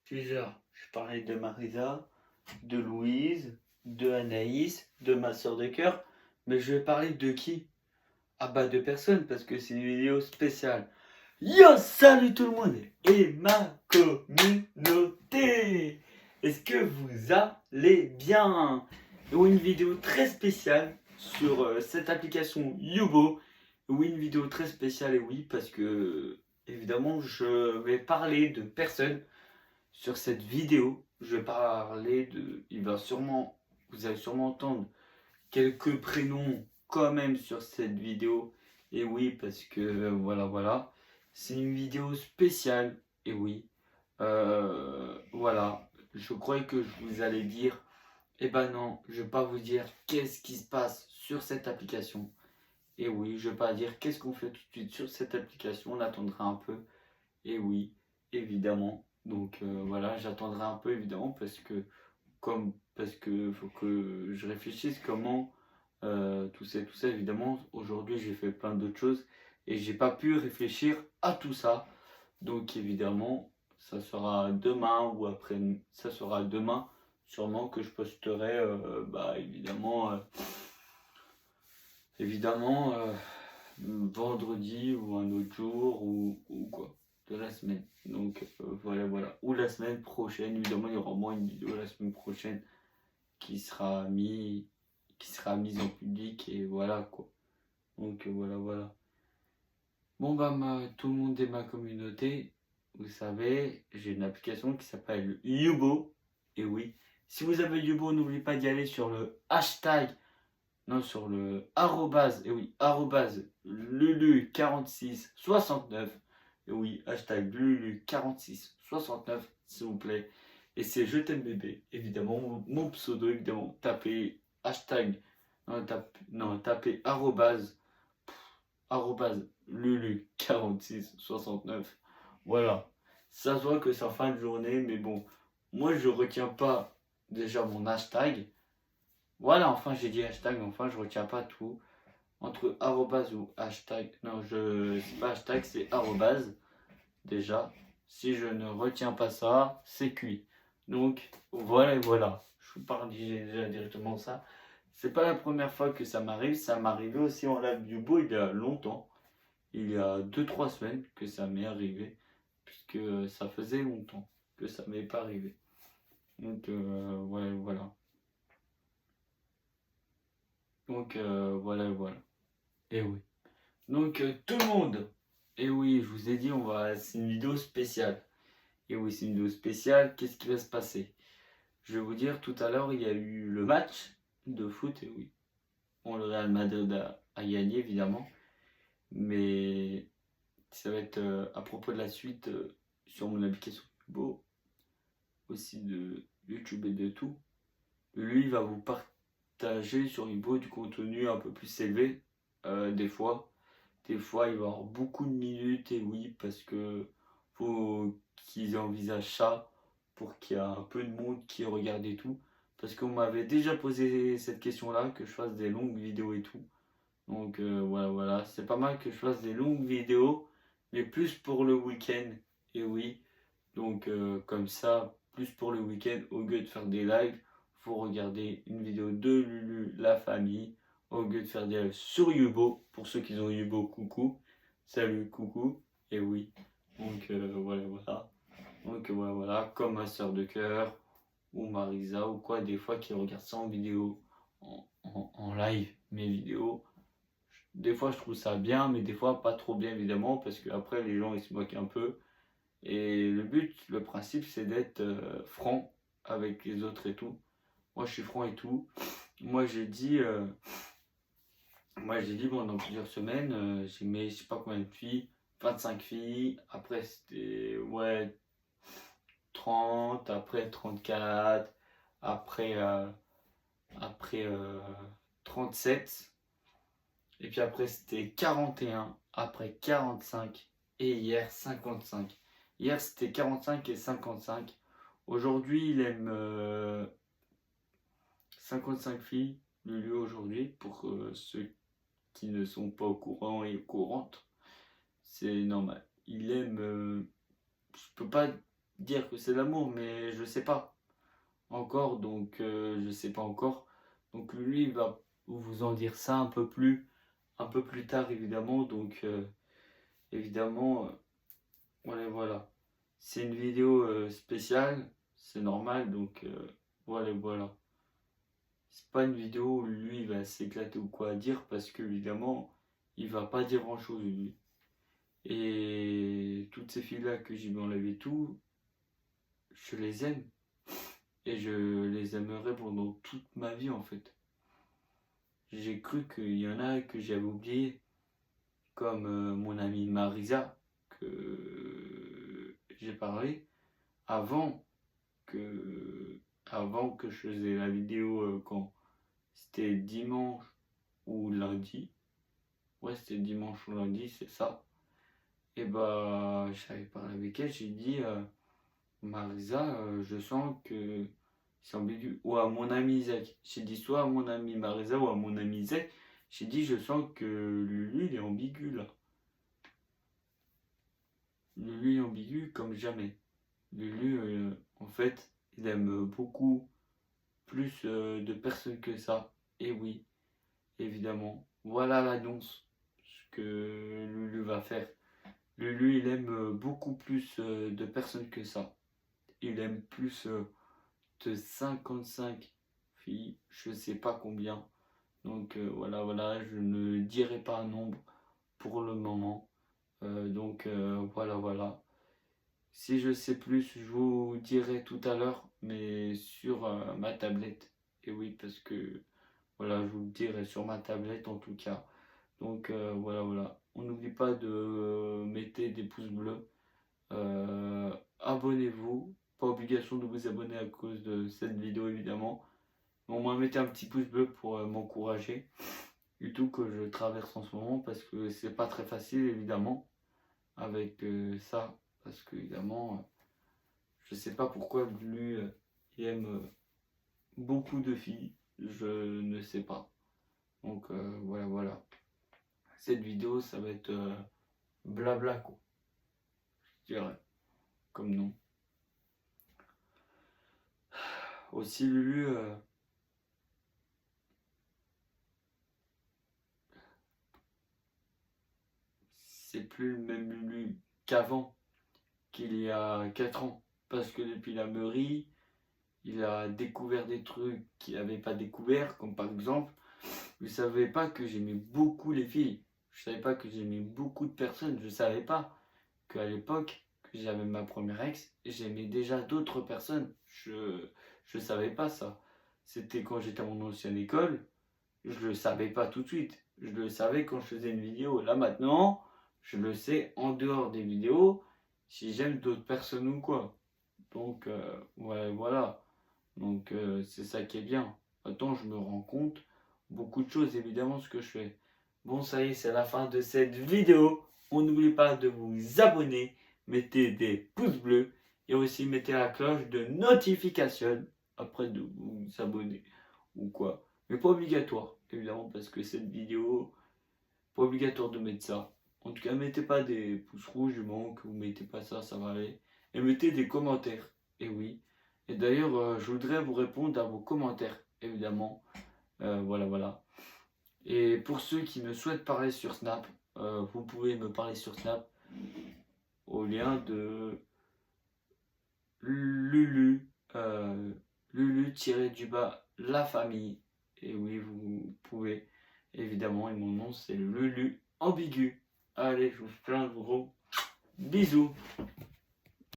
Plusieurs. Je parlais de Marisa, de Louise, de Anaïs, de ma soeur de cœur. Mais je vais parler de qui? Ah bah de personne parce que c'est une vidéo spéciale. Yo, salut tout le monde et ma communauté. Est-ce que vous allez bien? Ou une vidéo très spéciale sur cette application Yubo. Oui, une vidéo très spéciale et oui parce que évidemment je vais parler de personnes sur cette vidéo. Je vais parler de... Vous allez sûrement entendre quelques prénoms quand même sur cette vidéo. Et oui, parce que voilà. C'est une vidéo spéciale. Et oui. Voilà. Je croyais que je vous allais dire. Eh ben non, je vais pas vous dire qu'est-ce qui se passe sur cette application. Et oui, je vais pas dire qu'est-ce qu'on fait tout de suite sur cette application. On attendra un peu. Et oui, évidemment. Donc voilà, j'attendrai un peu évidemment parce que faut que je réfléchisse comment tout ça évidemment. Aujourd'hui, j'ai fait plein d'autres choses et j'ai pas pu réfléchir à tout ça. Donc évidemment, ça sera demain ou après, ça sera demain sûrement que je posterai évidemment vendredi ou un autre jour ou quoi de la semaine. Donc voilà. Ou la semaine prochaine, évidemment, il y aura au moins une vidéo la semaine prochaine qui sera mise en public et voilà quoi. Donc voilà. Bon bah tout le monde est ma communauté. Vous savez, j'ai une application qui s'appelle Yubo. Et oui, si vous avez Yubo, n'oubliez pas d'y aller sur le hashtag, non sur le arrobase, et oui, arrobase Lulu4669. Et oui, hashtag Lulu4669, s'il vous plaît. Et c'est Je t'aime bébé, évidemment, mon pseudo, évidemment. Tapez hashtag, tapez arrobase Lulu4669. Voilà. Ça se voit que c'est en fin de journée, mais bon, moi je retiens pas déjà mon hashtag. Voilà, enfin j'ai dit hashtag, enfin je retiens pas tout. Entre arrobase ou hashtag, non, c'est pas hashtag, c'est arrobase. Déjà, si je ne retiens pas ça, c'est cuit. Donc voilà. Je vous parle déjà directement ça. C'est pas la première fois que ça m'arrive, ça m'arrivait aussi en live du beau il y a longtemps. Il y a 2-3 semaines que ça m'est arrivé, puisque ça faisait longtemps que ça m'est pas arrivé. Donc voilà. Donc voilà. Et oui. Donc tout le monde. Et oui, je vous ai dit, c'est une vidéo spéciale. Et oui, c'est une vidéo spéciale. Qu'est-ce qui va se passer? Je vais vous dire, tout à l'heure, il y a eu le match de foot. Et oui, bon, le Real Madrid a gagné, évidemment. Mais ça va être à propos de la suite sur mon application Yubo, aussi de YouTube et de tout. Lui, il va vous partager sur Yubo du contenu un peu plus élevé, des fois. Des fois, il va y avoir beaucoup de minutes, et oui, parce que faut qu'ils envisagent ça pour qu'il y ait un peu de monde qui regarde et tout. Parce qu'on m'avait déjà posé cette question-là, que je fasse des longues vidéos et tout. Donc voilà. C'est pas mal que je fasse des longues vidéos, mais plus pour le week-end. Et oui, donc comme ça, plus pour le week-end, au lieu de faire des lives, faut regarder une vidéo de Lulu, la famille, au lieu de faire des lives sur Yubo. Pour ceux qui ont Yubo, coucou. Salut, coucou. Et oui, donc voilà. Donc voilà, comme ma soeur de cœur, ou Marisa, ou quoi, des fois qui regarde ça en vidéo, en live, mes vidéos. Des fois je trouve ça bien, mais des fois pas trop bien évidemment, parce que après les gens ils se moquent un peu. Et le but, le principe, c'est d'être franc avec les autres et tout. Moi je suis franc et tout. Moi j'ai dit, pendant plusieurs semaines, j'ai mis je sais pas combien de filles, 25 filles, après c'était 30, après 34, après, après 37. Et puis après, c'était 41, après 45 et hier 55. Hier, c'était 45 et 55. Aujourd'hui, il aime 55 filles, Lulu, aujourd'hui, pour ceux qui ne sont pas au courant et courantes. C'est normal. Il aime, je peux pas dire que c'est l'amour, mais je sais pas encore, donc je sais pas encore. Donc lui, il va vous en dire ça un peu plus tard, évidemment. Donc évidemment, voilà, voilà. C'est une vidéo spéciale, c'est normal, donc voilà, voilà. C'est pas une vidéo où lui il va s'éclater ou quoi à dire, parce que évidemment, il va pas dire grand chose lui. Et toutes ces filles-là que j'ai mis en live et tout, je les aime. Et je les aimerai pendant toute ma vie en fait. J'ai cru qu'il y en a que j'avais oublié, comme mon amie Marisa, que j'ai parlé avant avant que je faisais la vidéo quand c'était dimanche ou lundi. Ouais, c'était dimanche ou lundi, c'est ça. Et bah, j'avais parlé avec elle, j'ai dit Marisa, je sens que c'est ambigu. Ou à mon ami Isaac. J'ai dit soit à mon ami Marisa ou à mon ami Isaac. J'ai dit, je sens que Lulu, il est ambigu là. Lulu est ambigu comme jamais. Lulu, en fait, il aime beaucoup plus de personnes que ça. Et oui, évidemment. Voilà l'annonce que Lulu va faire. Lulu, il aime beaucoup plus de personnes que ça. Il aime plus de 55 filles, je sais pas combien. Donc voilà, voilà, je ne dirai pas un nombre pour le moment. Donc voilà, voilà. Si je sais plus, je vous dirai tout à l'heure, mais sur ma tablette. Et oui, parce que voilà, je vous le dirai sur ma tablette en tout cas. Donc voilà, voilà. On n'oublie pas de mettre des pouces bleus. Abonnez-vous. Pas obligation de vous abonner à cause de cette vidéo évidemment. Mais au moins mettez un petit pouce bleu pour m'encourager. Du tout que je traverse en ce moment parce que c'est pas très facile évidemment avec ça. Parce que évidemment, je sais pas pourquoi lui il aime beaucoup de filles. Je ne sais pas. Donc voilà, voilà. Cette vidéo, ça va être blabla quoi. Je dirais. Comme nom. Aussi Lulu, c'est plus le même Lulu qu'avant, qu'il y a 4 ans. Parce que depuis la meurie, il a découvert des trucs qu'il n'avait pas découvert, comme par exemple, je ne savais pas que j'aimais beaucoup les filles. Je ne savais pas que j'aimais beaucoup de personnes. Je ne savais pas qu'à l'époque, que j'avais ma première ex, j'aimais déjà d'autres personnes. Je ne savais pas ça. C'était quand j'étais à mon ancienne école. Je le savais pas tout de suite. Je le savais quand je faisais une vidéo. Là maintenant, je le sais en dehors des vidéos, si j'aime d'autres personnes ou quoi. Donc, ouais, voilà. Donc, c'est ça qui est bien. Maintenant, je me rends compte beaucoup de choses, évidemment, ce que je fais. Bon, ça y est, c'est la fin de cette vidéo. On n'oublie pas de vous abonner, mettez des pouces bleus et aussi mettez la cloche de notification après de vous abonner ou quoi. Mais pas obligatoire, évidemment, parce que cette vidéo, pas obligatoire de mettre ça. En tout cas, mettez pas des pouces rouges, bon, que vous mettez pas ça, ça va aller. Et mettez des commentaires, et oui. Et d'ailleurs, je voudrais vous répondre à vos commentaires, évidemment. Voilà, voilà. Et pour ceux qui me souhaitent parler sur Snap, vous pouvez me parler sur Snap au lien de Lulu, Lulu-du-bas, la famille. Et oui, vous pouvez, évidemment, et mon nom c'est Lulu Ambigu. Allez, je vous fais plein de gros bisous.